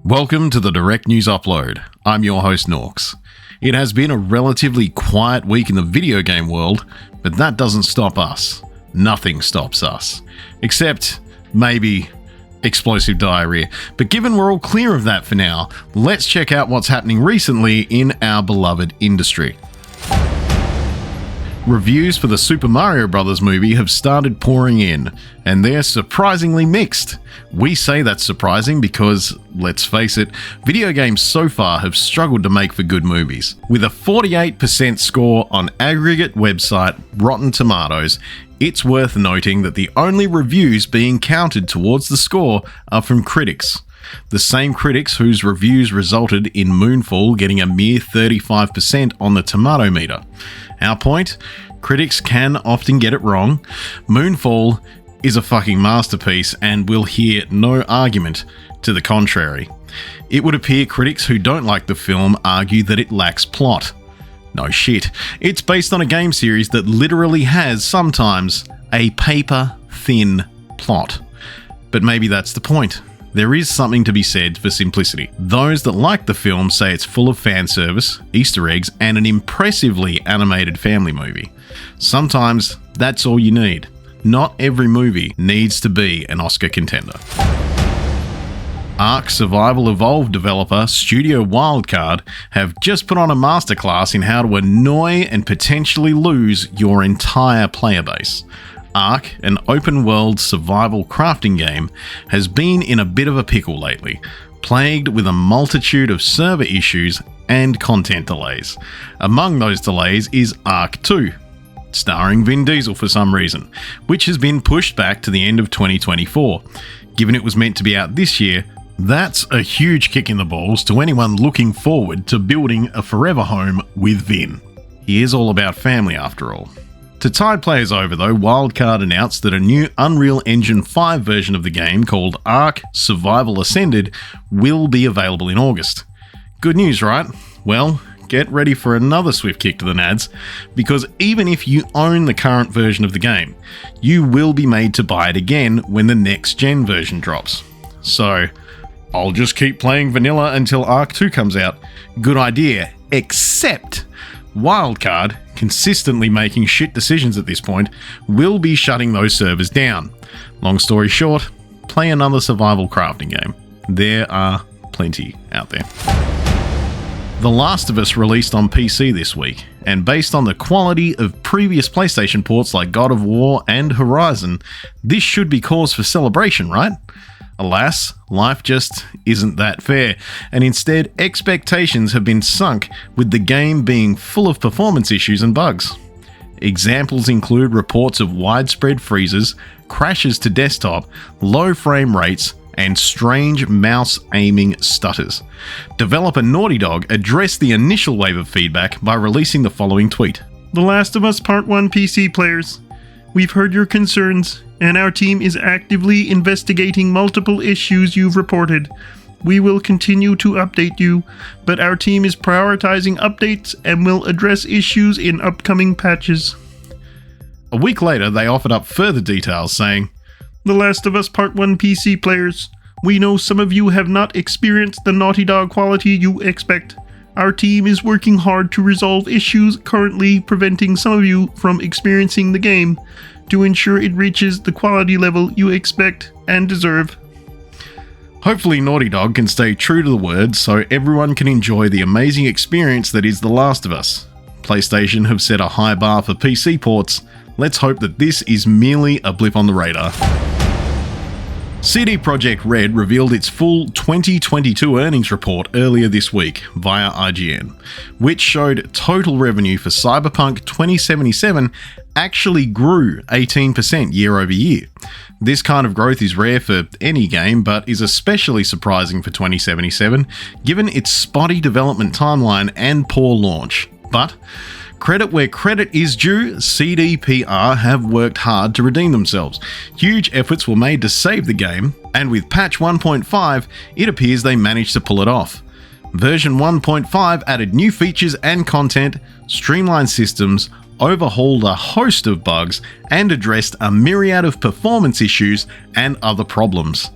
Welcome to the Direct News Upload. I'm your host, Norks. It has been a relatively quiet week in the video game world, but that doesn't stop us. Nothing stops us. Except, maybe, explosive diarrhea. But given we're all clear of that for now, let's check out what's happening recently in our beloved industry. Reviews for the Super Mario Bros. Movie have started pouring in, and they're surprisingly mixed. We say that's surprising because, let's face it, video games so far have struggled to make for good movies. With a 48% score on aggregate website Rotten Tomatoes, it's worth noting that the only reviews being counted towards the score are from critics. The same critics whose reviews resulted in Moonfall getting a mere 35% on the tomato meter. Our point? Critics can often get it wrong. Moonfall is a fucking masterpiece and we'll hear no argument to the contrary. It would appear critics who don't like the film argue that it lacks plot. No shit. It's based on a game series that literally has, sometimes, a paper-thin plot. But maybe that's the point. There is something to be said for simplicity. Those that like the film say it's full of fan service, Easter eggs, and an impressively animated family movie. Sometimes that's all you need. Not every movie needs to be an Oscar contender. Ark Survival Evolved developer Studio Wildcard have just put on a masterclass in how to annoy and potentially lose your entire player base. Ark, an open-world survival crafting game, has been in a bit of a pickle lately, plagued with a multitude of server issues and content delays. Among those delays is Ark 2, starring Vin Diesel for some reason, which has been pushed back to the end of 2024. Given it was meant to be out this year, that's a huge kick in the balls to anyone looking forward to building a forever home with Vin. He is all about family after all. To tide players over though, Wildcard announced that a new Unreal Engine 5 version of the game called Ark Survival Ascended will be available in August. Good news, right? Well, get ready for another swift kick to the nads, because even if you own the current version of the game, you will be made to buy it again when the next gen version drops. So, I'll just keep playing vanilla until Ark 2 comes out. Good idea, except Wildcard, consistently making shit decisions at this point, will be shutting those servers down. Long story short, play another survival crafting game. There are plenty out there. The Last of Us released on PC this week, and based on the quality of previous PlayStation ports like God of War and Horizon, this should be cause for celebration, right? Alas, life just isn't that fair, and instead expectations have been sunk with the game being full of performance issues and bugs. Examples include reports of widespread freezes, crashes to desktop, low frame rates, and strange mouse aiming stutters. Developer Naughty Dog addressed the initial wave of feedback by releasing the following tweet. The Last of Us Part 1 PC players, we've heard your concerns, and our team is actively investigating multiple issues you've reported. We will continue to update you, but our team is prioritizing updates and will address issues in upcoming patches. A week later, they offered up further details saying, The Last of Us Part 1 PC players, we know some of you have not experienced the Naughty Dog quality you expect. Our team is working hard to resolve issues currently preventing some of you from experiencing the game, to ensure it reaches the quality level you expect and deserve. Hopefully Naughty Dog can stay true to the word so everyone can enjoy the amazing experience that is The Last of Us. PlayStation have set a high bar for PC ports. Let's hope that this is merely a blip on the radar. CD Projekt Red revealed its full 2022 earnings report earlier this week via IGN, which showed total revenue for Cyberpunk 2077 actually grew 18% year over year. This kind of growth is rare for any game, but is especially surprising for 2077, given its spotty development timeline and poor launch. But credit where credit is due, CDPR have worked hard to redeem themselves. Huge efforts were made to save the game, and with patch 1.5, it appears they managed to pull it off. Version 1.5 added new features and content, streamlined systems, overhauled a host of bugs, and addressed a myriad of performance issues and other problems.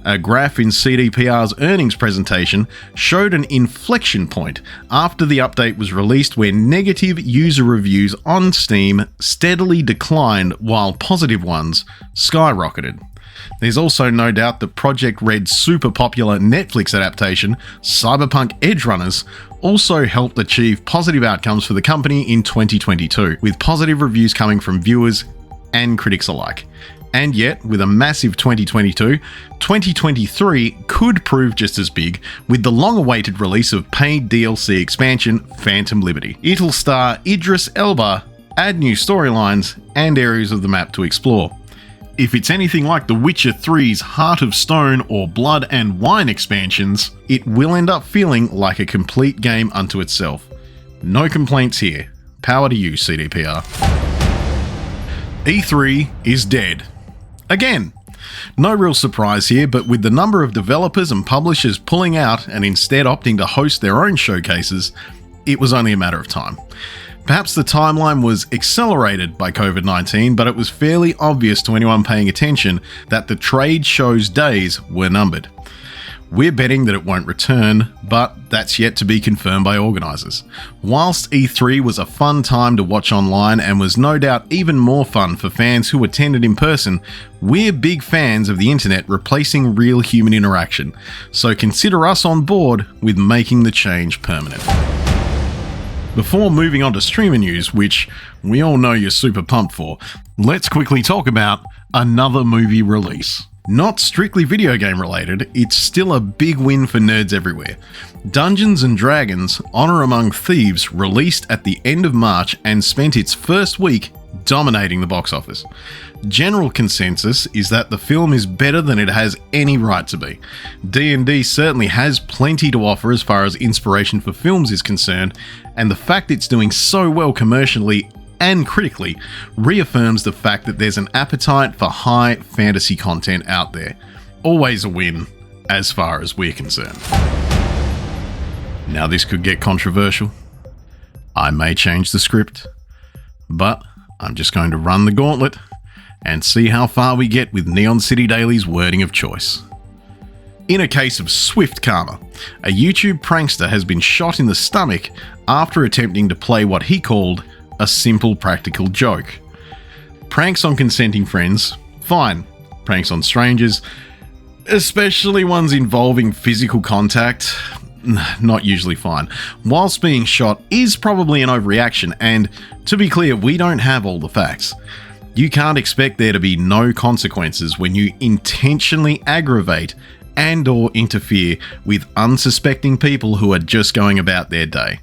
A graph in CDPR's earnings presentation showed an inflection point after the update was released where negative user reviews on Steam steadily declined while positive ones skyrocketed. There's also no doubt that Projekt Red's super popular Netflix adaptation, Cyberpunk Edgerunners, also helped achieve positive outcomes for the company in 2022, with positive reviews coming from viewers and critics alike. And yet, with a massive 2022, 2023 could prove just as big with the long-awaited release of paid DLC expansion Phantom Liberty. It'll star Idris Elba, add new storylines, and areas of the map to explore. If it's anything like The Witcher 3's Heart of Stone or Blood and Wine expansions, it will end up feeling like a complete game unto itself. No complaints here. Power to you, CDPR. E3 is dead. Again. No real surprise here, but with the number of developers and publishers pulling out and instead opting to host their own showcases, it was only a matter of time. Perhaps the timeline was accelerated by COVID-19, but it was fairly obvious to anyone paying attention that the trade show's days were numbered. We're betting that it won't return, but that's yet to be confirmed by organisers. Whilst E3 was a fun time to watch online and was no doubt even more fun for fans who attended in person, we're big fans of the internet replacing real human interaction, so consider us on board with making the change permanent. Before moving on to streamer news, which we all know you're super pumped for, let's quickly talk about another movie release. Not strictly video game related, it's still a big win for nerds everywhere. Dungeons & Dragons: Honor Among Thieves released at the end of March and spent its first week dominating the box office. General consensus is that the film is better than it has any right to be. D&D certainly has plenty to offer as far as inspiration for films is concerned, and the fact it's doing so well commercially and critically reaffirms the fact that there's an appetite for high fantasy content out there. Always a win, as far as we're concerned. Now this could get controversial. I may change the script, but I'm just going to run the gauntlet and see how far we get with Neon City Daily's wording of choice. In a case of swift karma, a YouTube prankster has been shot in the stomach after attempting to play what he called a simple practical joke. Pranks on consenting friends, fine. Pranks on strangers, especially ones involving physical contact, not usually fine. Whilst being shot is probably an overreaction, and to be clear, we don't have all the facts. You can't expect there to be no consequences when you intentionally aggravate and/or interfere with unsuspecting people who are just going about their day.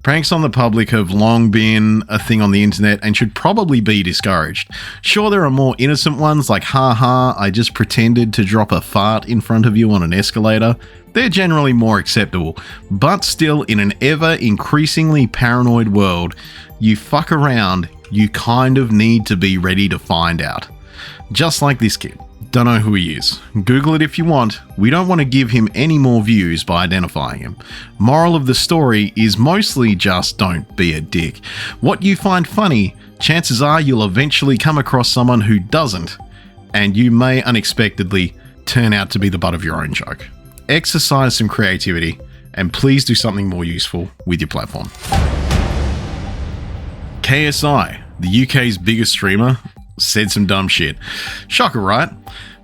Pranks on the public have long been a thing on the internet and should probably be discouraged. Sure, there are more innocent ones like haha, I just pretended to drop a fart in front of you on an escalator. They're generally more acceptable, but still, in an ever increasingly paranoid world, you fuck around, you kind of need to be ready to find out. Just like this kid. Don't know who he is. Google it if you want. We don't want to give him any more views by identifying him. Moral of the story is mostly just don't be a dick. What you find funny, chances are you'll eventually come across someone who doesn't, and you may unexpectedly turn out to be the butt of your own joke. Exercise some creativity, and please do something more useful with your platform. KSI, the UK's biggest streamer, said some dumb shit. Shocker, right?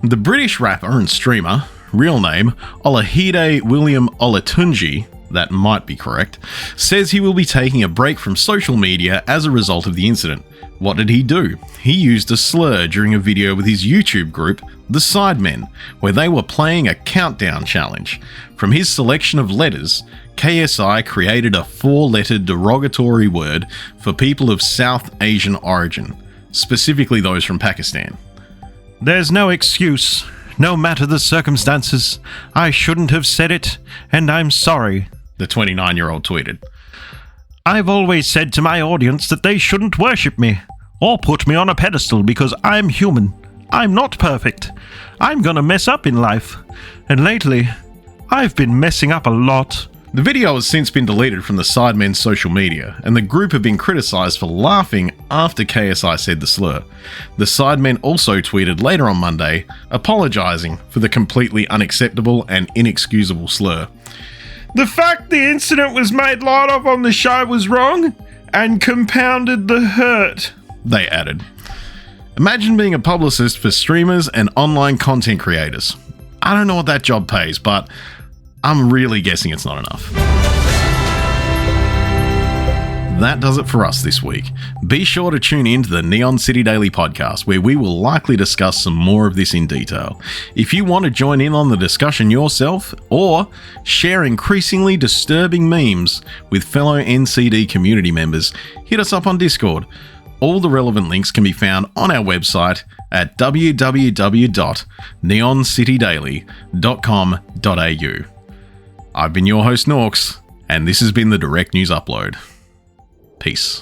The British rapper and streamer, real name Olahide William Olatunji, that might be correct, says he will be taking a break from social media as a result of the incident. What did he do? He used a slur during a video with his YouTube group, The Sidemen, where they were playing a countdown challenge. From his selection of letters, KSI created a 4-letter derogatory word for people of South Asian origin, specifically those from Pakistan. There's no excuse, no matter the circumstances. I shouldn't have said it, and I'm sorry, the 29-year-old tweeted. I've always said to my audience that they shouldn't worship me, or put me on a pedestal because I'm human. I'm not perfect. I'm gonna mess up in life. And lately, I've been messing up a lot. The video has since been deleted from the Sidemen's social media, and the group have been criticised for laughing after KSI said the slur. The Sidemen also tweeted later on Monday, apologising for the completely unacceptable and inexcusable slur. The fact the incident was made light of on the show was wrong and compounded the hurt, they added. Imagine being a publicist for streamers and online content creators. I don't know what that job pays, but I'm really guessing it's not enough. That does it for us this week. Be sure to tune in to the Neon City Daily podcast, where we will likely discuss some more of this in detail. If you want to join in on the discussion yourself, or share increasingly disturbing memes with fellow NCD community members, hit us up on Discord. All the relevant links can be found on our website at www.neoncitydaily.com.au. I've been your host Norks, and this has been the Direct News Upload. Peace.